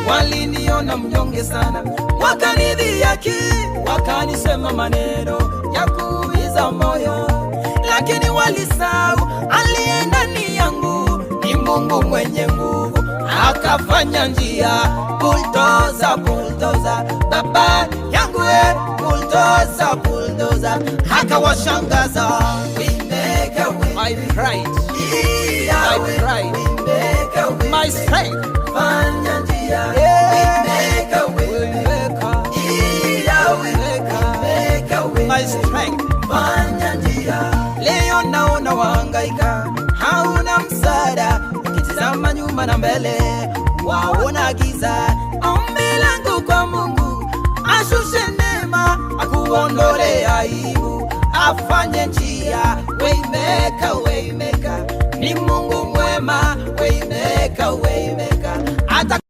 waliniona mnyonge sana, wakanidhihaki, wakanisema maneno ya kuumiza moyo, lakini walisahau aliye ndani yangu ni Mungu mwenye nguvu, akafanya njia. Bulldozer, bulldozer, baba yangu bulldozer, bulldozer, akawashangaza. We make a way. I cried, I cried, we make a way. My strength, fanya njia. We make a way, we make a way. My strength, fanya njia. Leo naona wahangaika, hauna msaada, ukitazama nyuma na mbele waona giza. Ombi langu kwa Mungu, ashushe neema, akuondole aibu, afanye njia. Waymaker, waymaker, ni Mungu mwema. Waymaker, waymaker,